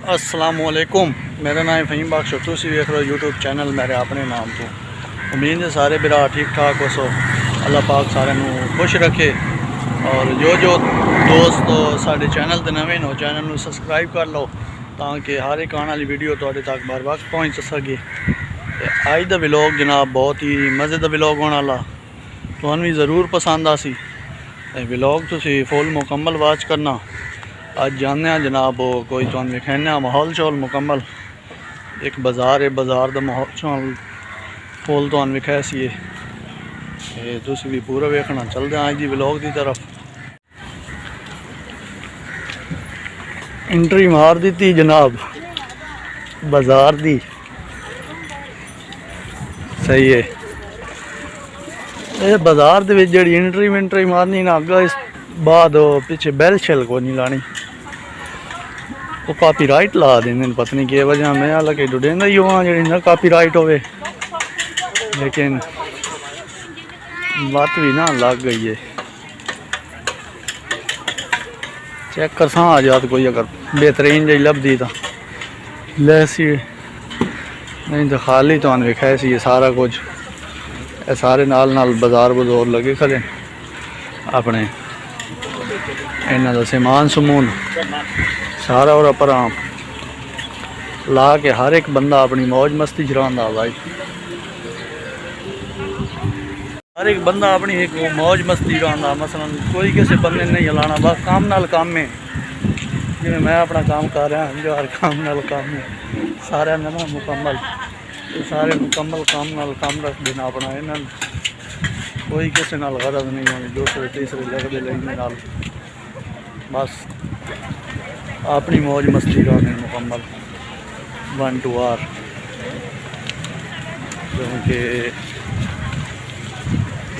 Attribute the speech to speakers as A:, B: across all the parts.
A: अस्सलामुअलैकुम, मेरा नाम फ़हीम बख्श। तुसी वेख रहे हो यूट्यूब चैनल मेरे अपने नाम तो। उम्मीद है सारे बिरा ठीक ठाक हो सो। अल्लाह पाक सारे खुश रखे। और जो दोस्त साडे चैनल ते नवे हो चैनल में सबसक्राइब कर लो ताकि हर एक आने वाली वीडियो तुहाडे तक बर वक्त पहुँच सके। अज दा व्लॉग जनाब बहुत ही मज़े का व्लॉग होने वाला, तुहानू भी ज़रूर पसंद आसी। व्लॉग तुसी फुल मुकम्मल वाच करना। आज जाने जनाब कोई तुम विखाने माहौल शौल मुकम्मल। एक बाज़ार है, बाज़ार का माहौल शौल फुल तुम विखाया सी तुसी भी पूरा वेखना। चलते हैं अज की व्लॉग की तरफ। एंट्री मार दी जनाब बाज़ार दी, सही है। ये बाज़ार के जी एंट्री मारनी ना अगर इस बाद पिछे बैल शैल को नहीं लानी, वो कापी राइट ला देंगे। पता नहीं कि वजह मैं हाल के डुडेंदा ही हुआ जी ना कापी राइट हो, लेकिन बात भी ना लग गई है। चेक कर सा आजाद कोई अगर बेहतरीन जी लभदी तो लैसी, नहीं तो खाली तो विखाए सी सारा कुछ। ये सारे नाल बाजार बजोर लगे खड़े अपने, इन्हों का समान समून सारा और पर ला के हर एक बंदा अपनी मौज मस्ती चलाता भाई। हर एक बंदा अपनी एक मौज मस्ती चलाता। मसलन कोई किसी बंदे नहीं हिलाना, बस काम नाल काम में। जिमें मैं अपना काम कर रहा जो हर काम नाल काम में सारे ना मुकम्मल, सारे मुकम्मल काम नाल काम रख देना अपना। इन्होंने कोई किसी नाल गरज नहीं होनी, दूसरे तीसरे लगते लेने नाल बस अपनी मौज मस्ती करनी मुकम्मल 1 to R। क्योंकि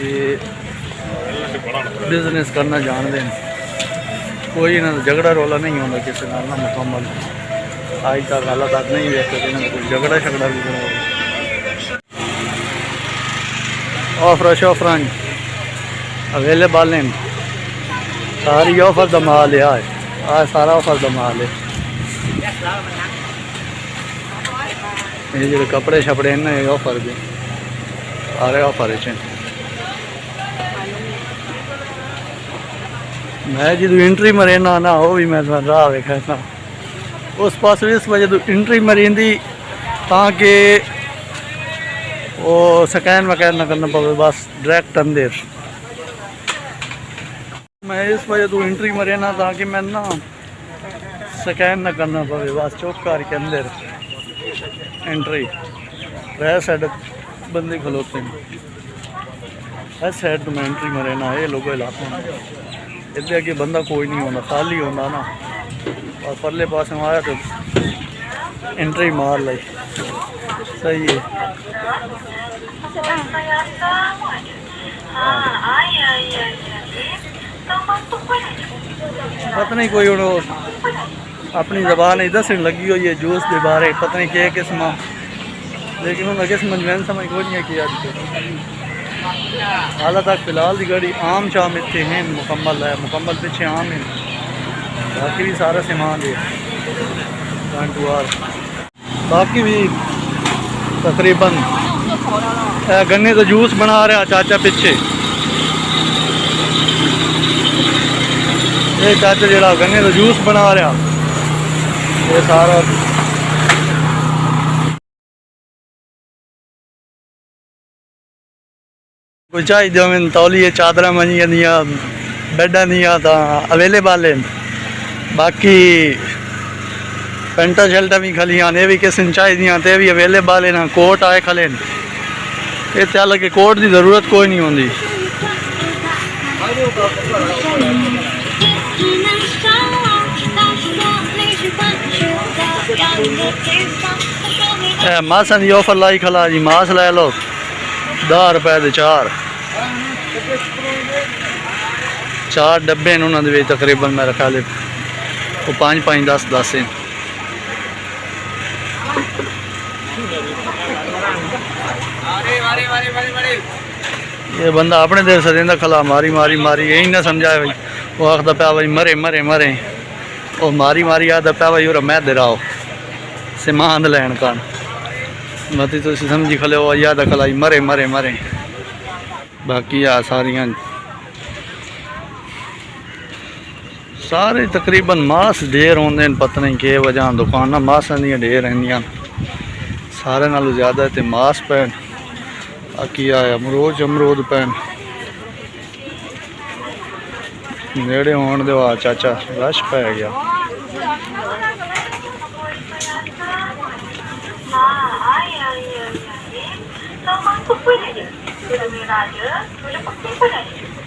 A: ये बिजनेस करना जानते हैं, कोई ना झगड़ा रोला नहीं होता किसी ना मुकम्मल। आज तक हाल तक नहीं देख सकते कोई झगड़ा शगड़ा भी बना। ऑफर शॉफर अवेलेबल हैं, सारी ऑफर का माल है। आज सारा ऑफर का माल है। ये जो कपड़े शपड़े ना ये ऑफर के सारे ऑफर है। मैं जो एंट्री मरे ना वो भी मैं राह वेखा ना उस पास इस वजह तो एंट्री मरींदी ताकि वो स्कैन वकैन ना करना पवे, बस डायरेक्ट अंदर। मैं इस वजह तो एंट्री मरे ना ताकि मैं ना स्कैन ना करना पवे, बस चौक करके अंदर एंट्री। वह साइड बंदे खलोते हैं, इस साइड तो मैं एंट्री मरे ना ये लोगों इलाका इतने अगे बंदा कोई नहीं होता, खाली होता ना। और परले पास में आया तो एंट्री मार लाई, सही है। पता नहीं कोई अपनी जबान दसन लगी हुई है जूस के बारे, पता नहीं क्या किस्म, लेकिन उन्हें किस्म मैंने समझ को नहीं किया। हाल तक फिलहाल की गाड़ी आम शाम इतने हैं मुकम्मल है, मुकम्मल पीछे आम है, बाकी भी सारा सामान है 1 to R। बाकी भी तकरीबन गन्ने का जूस बना रहा चाचा पीछे। ये चाचा जरा गन्ने का जूस बना रहा, ये सारा कोई चाहिए मैं तौलिए चादर मनी दियाँ बेडा दियाँ तो अवेलेबल हैं। बाकी पेंटा शर्टा भी खलियां ये भी किसी ने चाहिए तो भी अवेलेबल है ना। कोट आए खले ये हाल के कोट की जरूरत कोई नहीं होती। मासा की ऑफर लाई खला जी, मास लै लो 10 रुपए के 4 डब्बे हैं उन्होंने तकरीबन मेरा ख्याल है वो 5 5 10 10 हैं। ये बंदा अपने देर से देंदा खला मारी मारी मारी, यही ना समझाए भाई। वो आखदा पाया भाई मरे मरे मरे, ਉਹ ਮਾਰੀ ਮਾਰੀ ਆਦਾ ਪਿਆ ਭਾਈ ਉਹ ਮੈਂ ਦੇ ਰਾਓ ਸਮਾਨ ਲੈਣ ਕਾਨ ਮਤੀ ਤੁਸੀਂ ਸਮਝੀ ਖਲੇ ਉਹ ਯਾਦ ਖਲਾਈ ਮਰੇ ਮਰੇ ਮਰੇ ਬਾਕੀ ਆ ਸਾਰੀਆਂ ਸਾਰੇ ਤਕਰੀਬਨ ਮਾਸ ਢੇਰ ਹੁੰਦੇ ਨੇ ਪਤਾ ਨਹੀਂ ਕਿ ਵਜ੍ਹਾ ਦੁਕਾਨਾਂ ਮਾਸਾਂ ਦੀਆਂ ਢੇਰ ਰਹਿੰਦੀਆਂ सारे नालों ज़्यादा तो मास पैन बाकी आया अमरूद पैन नेड़े होने दो चाचा रश पै गया।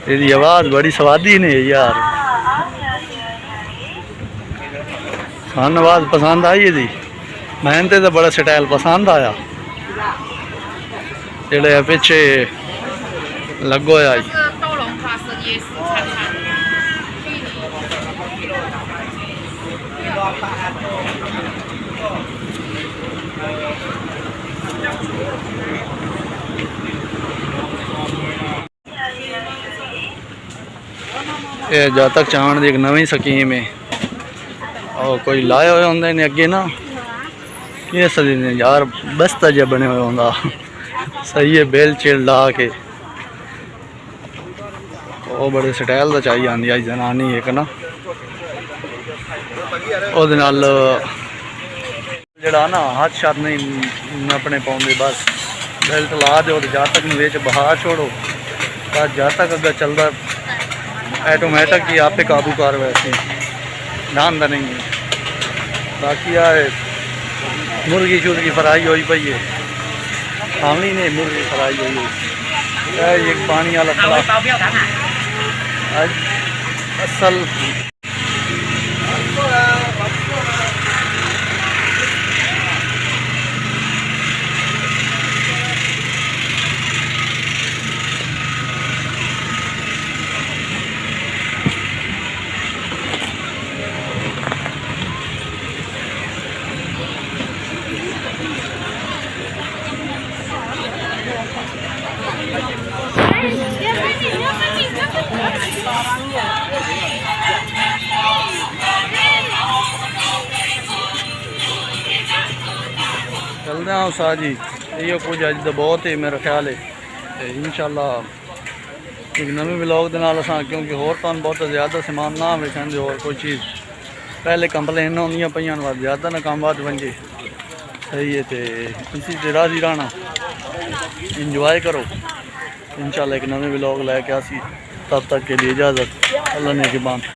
A: तेरी आवाज़ बड़ी स्वादी ने यार सन आवाज़ पसंद आई थी मैंने तो बड़ा स्टाइल पसंद आया जेड़े पिछे लगो आई ये जब तक चावण की एक नवी स्कीम है और कोई लाए हुए होंगे ने अगे ना ये सदी ने यार बस्ता जहा बने हुए होंगे सही है बेल चेल ला के वो बड़े स्टाइल का चाहिए आँदी आई जनानी एक ना ਉਹਦੇ ਨਾਲ ਜਿਹੜਾ ਨਾ ਹੱਥ ਸ਼ਾਤ नहीं अपने पाँगे बस बेल्ट ला दो जब तक विच बहा छोड़ो बस जब तक अगर चलता ऐटोमैटिक ही आपे काबू कर वैसे ध्यान नहीं है। बाकी आ मुर्गी शुर्गी फ्राई हुई पई है खानी ने मुर्गी फ्राई हुई है एक पानी वाला खड़ा असल चलते हैं उसा जी ये कुछ अज तो बहुत ही मेरा ख्याल है इंशाल्लाह एक नवे ब्लॉग के नाल असां क्योंकि होर तो बहुत ज़्यादा समान ना वेखन और कोई चीज़ पहले कंप्लेन होंदियां पईयां ज़्यादा ना काम बात बन जाए सही है तो इसी से राजी रहना इंजॉय करो इंशाल्लाह एक नवे ब्लॉग लैके आसी तब तक के लिए इजाज़त अल्लाह ने के बाद।